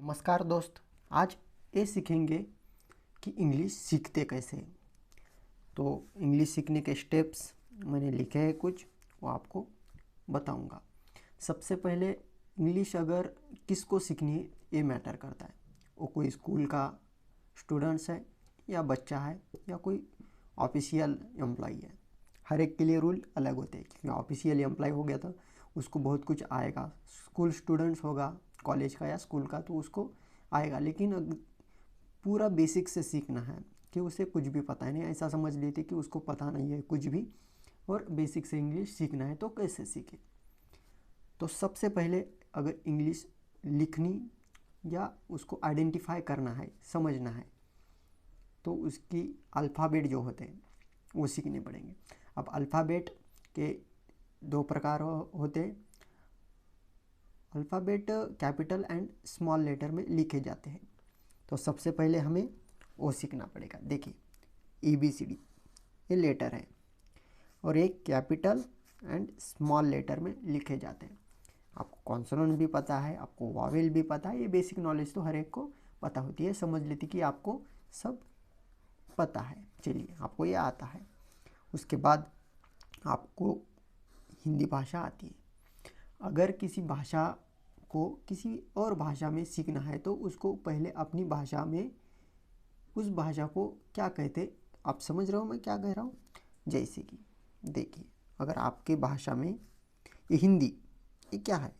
नमस्कार दोस्त। आज ये सीखेंगे कि इंग्लिश सीखते कैसे। तो इंग्लिश सीखने के स्टेप्स मैंने लिखे हैं कुछ, वो आपको बताऊंगा। सबसे पहले इंग्लिश अगर किसको सीखनी है ये मैटर करता है। वो कोई स्कूल का स्टूडेंट्स है या बच्चा है या कोई ऑफिशियल एम्प्लॉई है। हर एक के लिए रूल अलग होते हैं, क्योंकि ऑफिशियल एम्प्लॉय हो गया तो उसको बहुत कुछ आएगा। स्कूल स्टूडेंट्स होगा कॉलेज का या स्कूल का तो उसको आएगा, लेकिन पूरा बेसिक से सीखना है कि उसे कुछ भी पता नहीं। ऐसा समझ लेते कि उसको पता नहीं है कुछ भी और बेसिक से इंग्लिश सीखना है तो कैसे सीखे। तो सबसे पहले अगर इंग्लिश लिखनी या उसको आइडेंटिफाई करना है, समझना है, तो उसकी अल्फ़ाबेट जो होते हैं वो सीखने पड़ेंगे। अब अल्फ़ाबेट के दो प्रकार होते हैं। Alphabet capital and small letter में लिखे जाते हैं। तो सबसे पहले हमें वो सीखना पड़ेगा। देखिए ABCD ये लेटर है और एक कैपिटल एंड स्मॉल लेटर में लिखे जाते हैं। आपको कॉन्सोनेंट भी पता है, आपको वावेल भी पता है। ये बेसिक नॉलेज तो हर एक को पता होती है। समझ लेती कि आपको सब पता है। चलिए, आपको ये आता है। उसके बाद आपको हिंदी भाषा आती है। अगर किसी भाषा को किसी और भाषा में सीखना है तो उसको पहले अपनी भाषा में उस भाषा को क्या कहते, आप समझ रहे हो मैं क्या कह रहा हूँ। जैसे कि देखिए, अगर आपके भाषा में ये हिंदी, ये क्या है,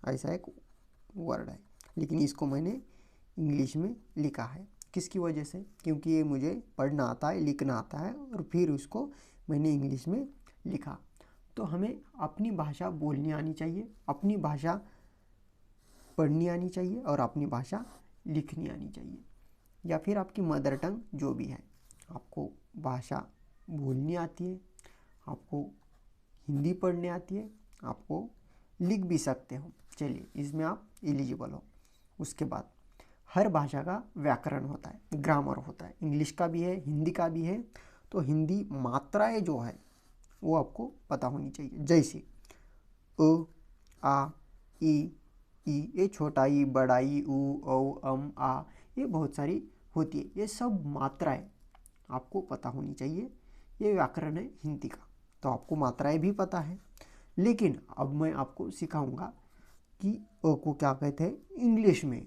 ऐसा एक वर्ड है, लेकिन इसको मैंने इंग्लिश में लिखा है। किसकी वजह से? क्योंकि ये मुझे पढ़ना आता है, लिखना आता है और फिर उसको मैंने इंग्लिश में लिखा। तो हमें अपनी भाषा बोलनी आनी चाहिए, अपनी भाषा पढ़नी आनी चाहिए और अपनी भाषा लिखनी आनी चाहिए। या फिर आपकी मदर टंग जो भी है, आपको भाषा बोलनी आती है, आपको हिंदी पढ़ने आती है, आपको लिख भी सकते हो। चलिए, इसमें आप एलिजिबल हो। उसके बाद हर भाषा का व्याकरण होता है, ग्रामर होता है। इंग्लिश का भी है, हिंदी का भी है। तो हिंदी मात्राएं जो है वो आपको पता होनी चाहिए। जैसे अ, आ, ई, ये छोटा ई, बड़ा ई, उ, औ, आ, ये बहुत सारी होती है। ये सब मात्राएं आपको पता होनी चाहिए। ये व्याकरण है हिंदी का, तो आपको मात्राएं भी पता है। लेकिन अब मैं आपको सिखाऊंगा कि अ को क्या कहते हैं इंग्लिश में।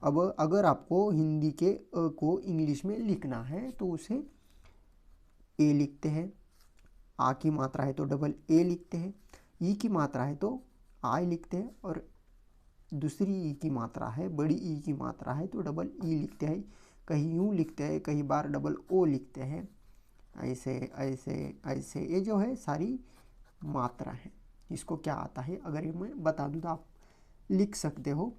अब अगर आपको हिंदी के अ को इंग्लिश में लिखना है तो उसे ए लिखते हैं। आ की मात्रा है तो डबल ए लिखते हैं। ई की मात्रा है तो आई लिखते हैं। और दूसरी ई की मात्रा है, बड़ी ई की मात्रा है तो डबल ई लिखते हैं। कहीं यूँ लिखते हैं, कहीं बार डबल ओ लिखते हैं। ऐसे ऐसे ऐसे ये जो है सारी मात्रा है। इसको क्या आता है अगर ये मैं बता दूँ तो आप लिख सकते हो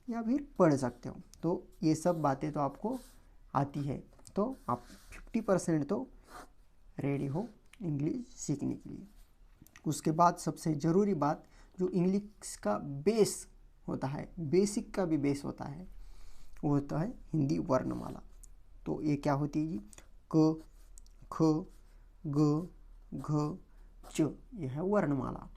या फिर पढ़ सकते हो। तो ये सब बातें तो आपको आती है, तो आप 50% तो रेडी हो इंग्लिश सीखने के लिए। उसके बाद सबसे ज़रूरी बात, जो इंग्लिश का बेस होता है, बेसिक का भी बेस होता है, वो होता है हिंदी वर्णमाला। तो ये क्या होती है जी? क, ख, ग, घ, च, यह है वर्णमाला।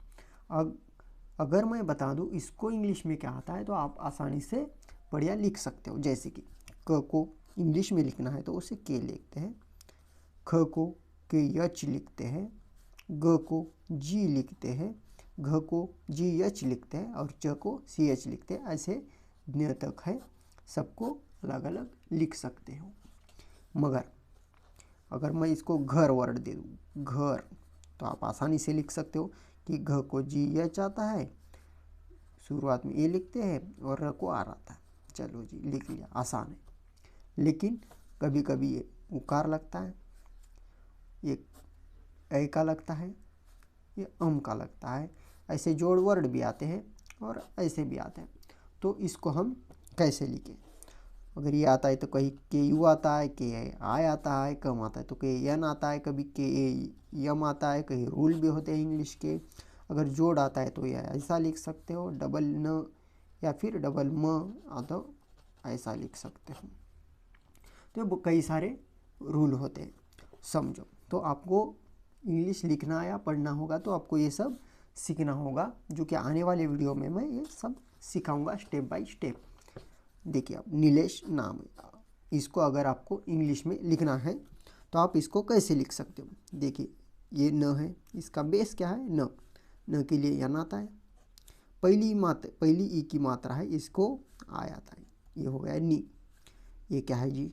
अगर मैं बता दूं इसको इंग्लिश में क्या आता है तो आप आसानी से बढ़िया लिख सकते हो। जैसे कि क को इंग्लिश में लिखना है तो उसे के लिखते हैं, ख को के यच लिखते हैं, ग को जी लिखते हैं, घ को जी एच लिखते हैं और च को सी एच लिखते हैं। ऐसे ज्ञ तक है, सबको अलग अलग लिख सकते हो। मगर अगर मैं इसको घर वर्ड दे दूँ, घर, तो आप आसानी से लिख सकते हो कि घ को जी एच आता है, शुरुआत में ए लिखते हैं और र को आर आता है। चलो जी, लिख लिया, आसान है। लेकिन कभी कभी ये उकार लगता है, ये ए का लगता है, ये अम का लगता है। ऐसे जोड़ वर्ड भी आते हैं और ऐसे भी आते हैं। तो इसको हम कैसे लिखें? अगर ये आता है तो कहीं के यू आता है, के आय आता है, कम आता है तो के एन आता है, कभी के यम आता है। कहीं रूल भी होते हैं इंग्लिश के। अगर जोड़ आता है तो ये ऐसा लिख सकते हो, डबल न या फिर डबल म तो ऐसा लिख सकते हो। तो कई सारे रूल होते हैं, समझो। तो आपको इंग्लिश लिखना या पढ़ना होगा तो आपको ये सब सीखना होगा, जो कि आने वाले वीडियो में मैं ये सब सिखाऊंगा स्टेप बाय स्टेप। देखिए आप नीलेश नाम है, इसको अगर आपको इंग्लिश में लिखना है तो आप इसको कैसे लिख सकते हो। देखिए ये न है, इसका बेस क्या है न, न के लिए यन आता है, पहली ई की मात्रा है, इसको आ आता है, ये हो गया नी। ये क्या है जी,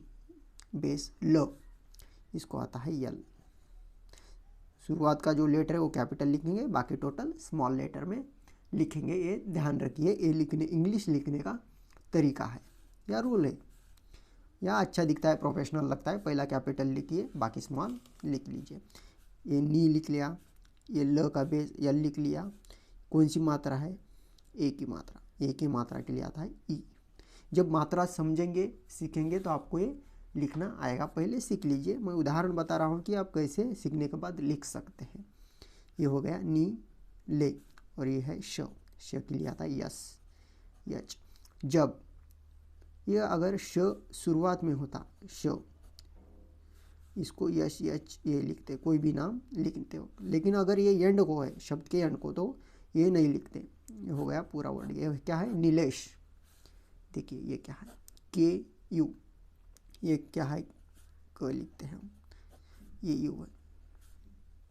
बेस ल, इसको आता है यल। शुरुआत का जो लेटर है वो कैपिटल लिखेंगे, बाकी टोटल स्मॉल लेटर में लिखेंगे। ये ध्यान रखिए, ये लिखने इंग्लिश लिखने का तरीका है या रूल है, या अच्छा दिखता है, प्रोफेशनल लगता है। पहला कैपिटल लिखिए, बाकी स्मॉल लिख लीजिए। ये नी लिख लिया, ये ल का बेस यल लिख लिया। कौन सी मात्रा है, ए की मात्रा, ए की मात्रा के लिए आता है ई। जब मात्रा समझेंगे सीखेंगे तो आपको ये लिखना आएगा, पहले सीख लीजिए। मैं उदाहरण बता रहा हूँ कि आप कैसे सीखने के बाद लिख सकते हैं। ये हो गया नी ले, और ये है श, श के लिए आता है यस, यच। जब ये अगर श शुरुआत में होता श, इसको यश यच ये लिखते, कोई भी नाम लिखते हो। लेकिन अगर ये एंड को है, शब्द के एंड को, तो ये नहीं लिखते। ये हो गया पूरा वर्ड। ये क्या है, नीलेश। देखिए ये क्या है, के यू, ये क्या है, क लिखते हैं हम, ये यू है,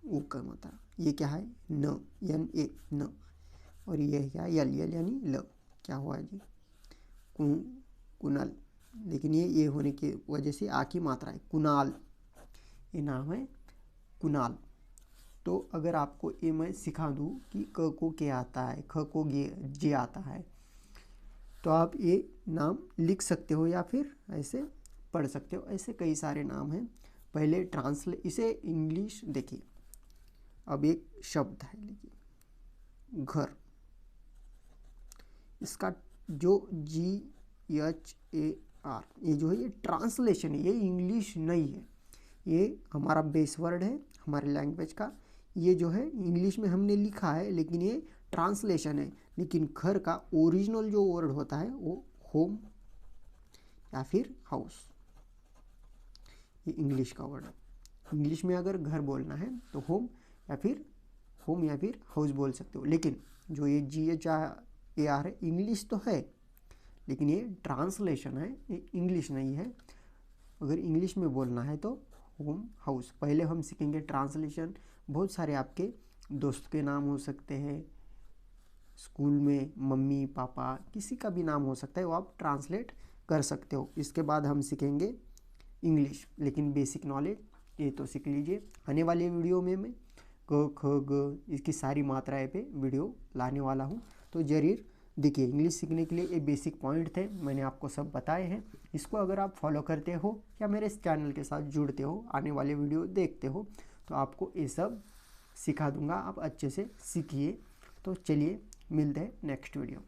ऊ का मात्रा। ये क्या है, न, यन ए न, और ये क्या है, यल, यल यानी ल। क्या हुआ जी, कुनाल। लेकिन ये होने की वजह से आ की मात्रा है, कुनाल, ये नाम है कुनाल। तो अगर आपको ये मैं सिखा दूँ कि क को के आता है, ख को जे आता है, तो आप ये नाम लिख सकते हो या फिर ऐसे पढ़ सकते हो। ऐसे कई सारे नाम हैं। पहले इसे इंग्लिश देखिए। अब एक शब्द है, देखिए घर, इसका जो GHAR, ये जो है ये ट्रांसलेशन है, ये इंग्लिश नहीं है। ये हमारा बेस वर्ड है हमारे लैंग्वेज का। ये जो है इंग्लिश में हमने लिखा है, लेकिन ये ट्रांसलेशन है। लेकिन घर का ओरिजिनल जो वर्ड होता है वो होम या फिर हाउस, ये इंग्लिश का वर्ड है। इंग्लिश में अगर घर बोलना है तो होम या फिर हाउस बोल सकते हो। लेकिन जो ये GHAR है, इंग्लिश तो है लेकिन ये ट्रांसलेशन है, ये इंग्लिश नहीं है। अगर इंग्लिश में बोलना है तो होम हाउस। पहले हम सीखेंगे ट्रांसलेशन। बहुत सारे आपके दोस्त के नाम हो सकते हैं, स्कूल में मम्मी पापा किसी का भी नाम हो सकता है, वो आप ट्रांसलेट कर सकते हो। इसके बाद हम सीखेंगे इंग्लिश, लेकिन बेसिक नॉलेज ये तो सीख लीजिए। आने वाले वीडियो में मैं क ख ग इसकी सारी मात्राएं पे वीडियो लाने वाला हूँ, तो जरूर देखिए। इंग्लिश सीखने के लिए ये बेसिक पॉइंट थे, मैंने आपको सब बताए हैं। इसको अगर आप फॉलो करते हो या मेरे इस चैनल के साथ जुड़ते हो, आने वाले वीडियो देखते हो, तो आपको ये सब सिखा दूंगा, आप अच्छे से सीखिए। तो चलिए मिलते हैं नेक्स्ट वीडियो में।